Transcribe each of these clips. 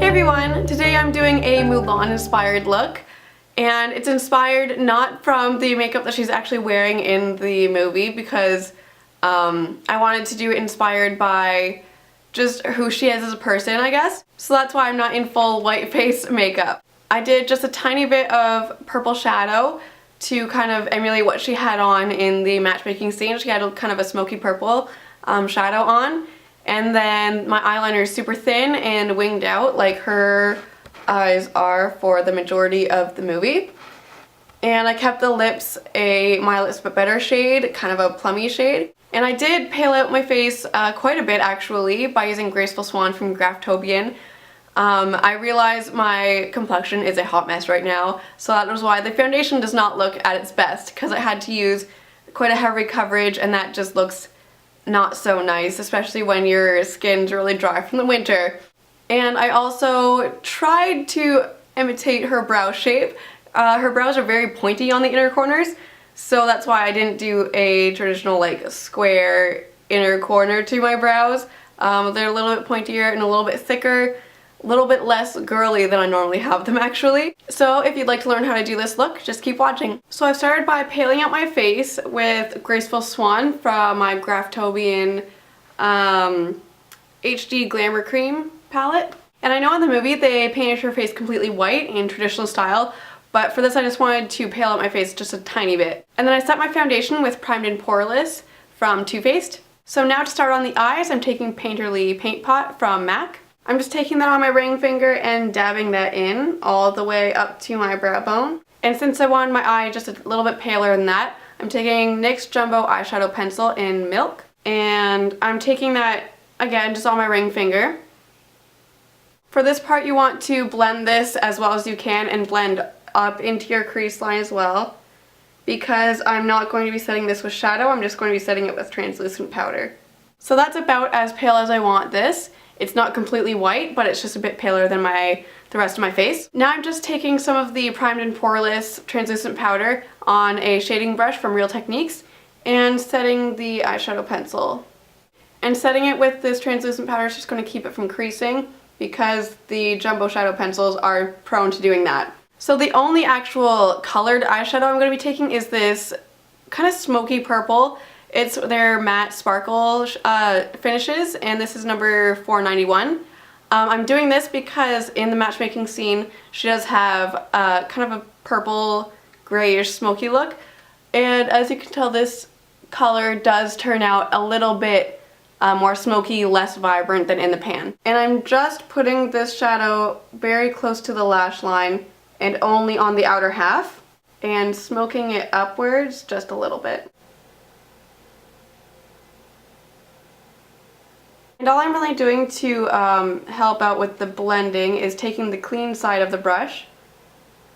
everyone! Today I'm doing a Mulan inspired look, and it's inspired not from the makeup that she's actually wearing in the movie because I wanted to do it inspired by just who she is as a person, I guess. So that's why I'm not in full white face makeup. I did just a tiny bit of purple shadow to kind of emulate what she had on in the matchmaking scene. She had kind of a smoky purple shadow on. And then my eyeliner is super thin and winged out like her eyes are for the majority of the movie. And I kept the lips a My Lips But Better shade, kind of a plummy shade. And I did pale out my face quite a bit actually by using Graceful Swan from Graftobian. I realize my complexion is a hot mess right now, so that was why the foundation does not look at its best, because I had to use quite a heavy coverage and that just looks not so nice, especially when your skin's really dry from the winter. And I also tried to imitate her brow shape. Her brows are very pointy on the inner corners, so that's why I didn't do a traditional like square inner corner to my brows. They're a little bit pointier and a little bit thicker, a little bit less girly than I normally have them actually. So if you'd like to learn how to do this look, just keep watching. So I've started by paling out my face with Graceful Swan from my Graftobian HD Glamour Cream palette. And I know in the movie they painted her face completely white in traditional style, but for this I just wanted to pale out my face just a tiny bit. And then I set my foundation with Primed and Poreless from Too Faced. So now to start on the eyes, I'm taking Painterly Paint Pot from MAC. I'm just taking that on my ring finger and dabbing that in all the way up to my brow bone. And since I wanted my eye just a little bit paler than that, I'm taking NYX Jumbo Eyeshadow Pencil in Milk. And I'm taking that, again, just on my ring finger. For this part you want to blend this as well as you can and blend up into your crease line as well. Because I'm not going to be setting this with shadow, I'm just going to be setting it with translucent powder. So that's about as pale as I want this. It's not completely white, but it's just a bit paler than the rest of my face. Now I'm just taking some of the Primed and Poreless translucent powder on a shading brush from Real Techniques and setting the eyeshadow pencil. And setting it with this translucent powder is just going to keep it from creasing because the jumbo shadow pencils are prone to doing that. So the only actual colored eyeshadow I'm going to be taking is this kind of smoky purple. It's their matte sparkle finishes, and this is number 491. I'm doing this because in the matchmaking scene she does have kind of a purple grayish smoky look, and as you can tell this color does turn out a little bit more smoky, less vibrant than in the pan. And I'm just putting this shadow very close to the lash line and only on the outer half and smoking it upwards just a little bit. And all I'm really doing to help out with the blending is taking the clean side of the brush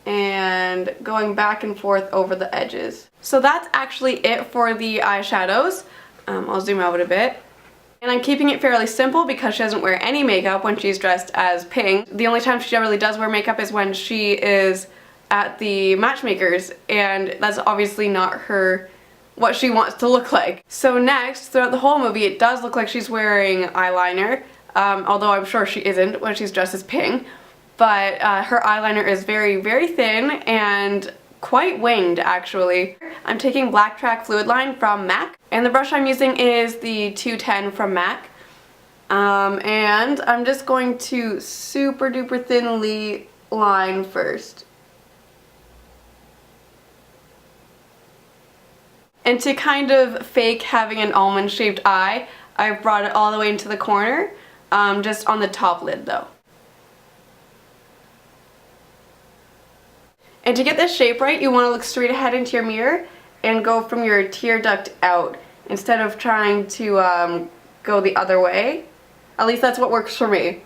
and going back and forth over the edges. So that's actually it for the eyeshadows. I'll zoom out a bit. And I'm keeping it fairly simple because she doesn't wear any makeup when she's dressed as Ping. The only time she really does wear makeup is when she is at the matchmakers, and that's obviously not what she wants to look like. So next, throughout the whole movie, it does look like she's wearing eyeliner, although I'm sure she isn't when she's dressed as Ping. But her eyeliner is very, very thin and quite winged, actually. I'm taking Blacktrack Fluidline from MAC, and the brush I'm using is the 210 from MAC. And I'm just going to super duper thinly line first. And to kind of fake having an almond-shaped eye, I've brought it all the way into the corner, just on the top lid though. And to get this shape right, you want to look straight ahead into your mirror and go from your tear duct out instead of trying to go the other way. At least that's what works for me.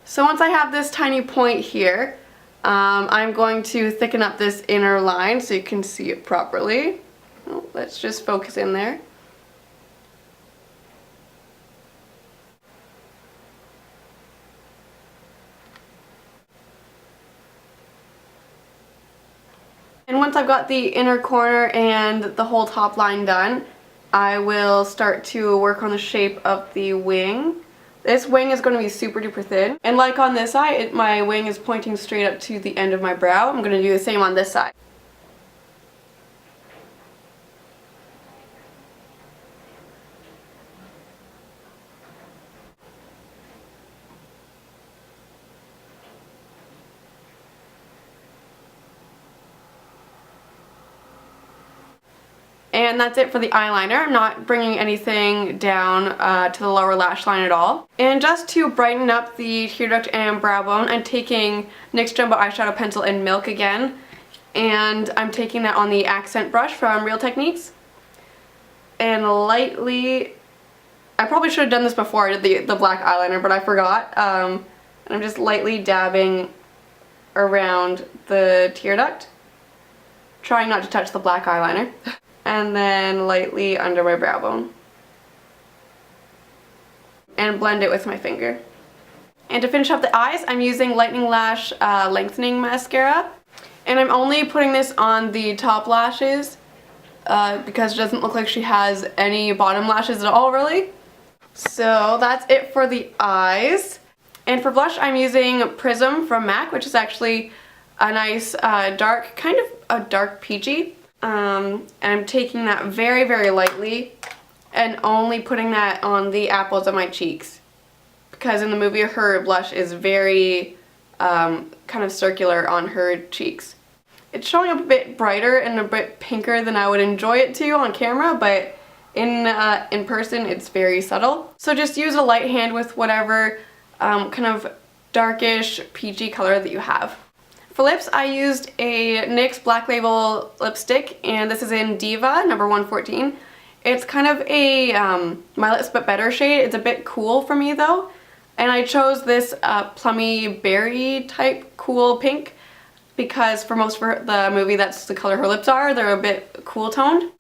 So once I have this tiny point here, I'm going to thicken up this inner line so you can see it properly. Oh, let's just focus in there. And once I've got the inner corner and the whole top line done, I will start to work on the shape of the wing. This wing is going to be super duper thin. And like on this side, my wing is pointing straight up to the end of my brow. I'm going to do the same on this side. And that's it for the eyeliner. I'm not bringing anything down to the lower lash line at all. And just to brighten up the tear duct and brow bone, I'm taking NYX Jumbo Eyeshadow Pencil in Milk again. And I'm taking that on the accent brush from Real Techniques. And lightly, I probably should have done this before I did the black eyeliner, but I forgot. And I'm just lightly dabbing around the tear duct, trying not to touch the black eyeliner. And then lightly under my brow bone. And blend it with my finger. And to finish up the eyes, I'm using Lightning Lash Lengthening Mascara. And I'm only putting this on the top lashes because it doesn't look like she has any bottom lashes at all, really. So that's it for the eyes. And for blush, I'm using Prism from MAC, which is actually a nice dark, kind of a dark peachy. And I'm taking that very, very lightly and only putting that on the apples of my cheeks, because in the movie her blush is very kind of circular on her cheeks. It's showing up a bit brighter and a bit pinker than I would enjoy it to on camera, but in person it's very subtle. So just use a light hand with whatever kind of darkish peachy color that you have. For lips, I used a NYX Black Label lipstick, and this is in Diva, number 114. It's kind of a My Lips But Better shade. It's a bit cool for me though. And I chose this plummy berry type cool pink because for most of the movie that's the color her lips are. They're a bit cool toned.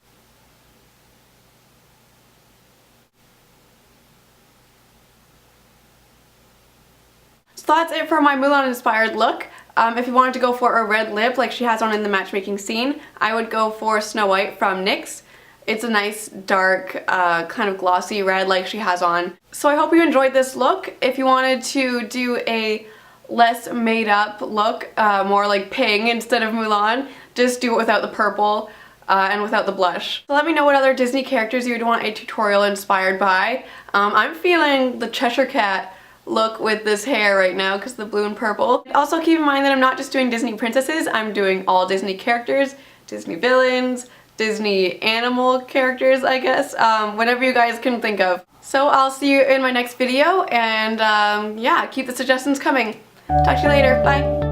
So that's it for my Mulan inspired look. If you wanted to go for a red lip like she has on in the matchmaking scene, I would go for Snow White from NYX. It's a nice dark kind of glossy red like she has on. So I hope you enjoyed this look. If you wanted to do a less made up look, more like Ping instead of Mulan, just do it without the purple and without the blush. So let me know what other Disney characters you would want a tutorial inspired by. I'm feeling the Cheshire Cat look with this hair right now because the blue and purple. Also keep in mind that I'm not just doing Disney princesses, I'm doing all Disney characters, Disney villains, Disney animal characters, I guess, whatever you guys can think of. So I'll see you in my next video, and yeah, keep the suggestions coming. Talk to you later, bye!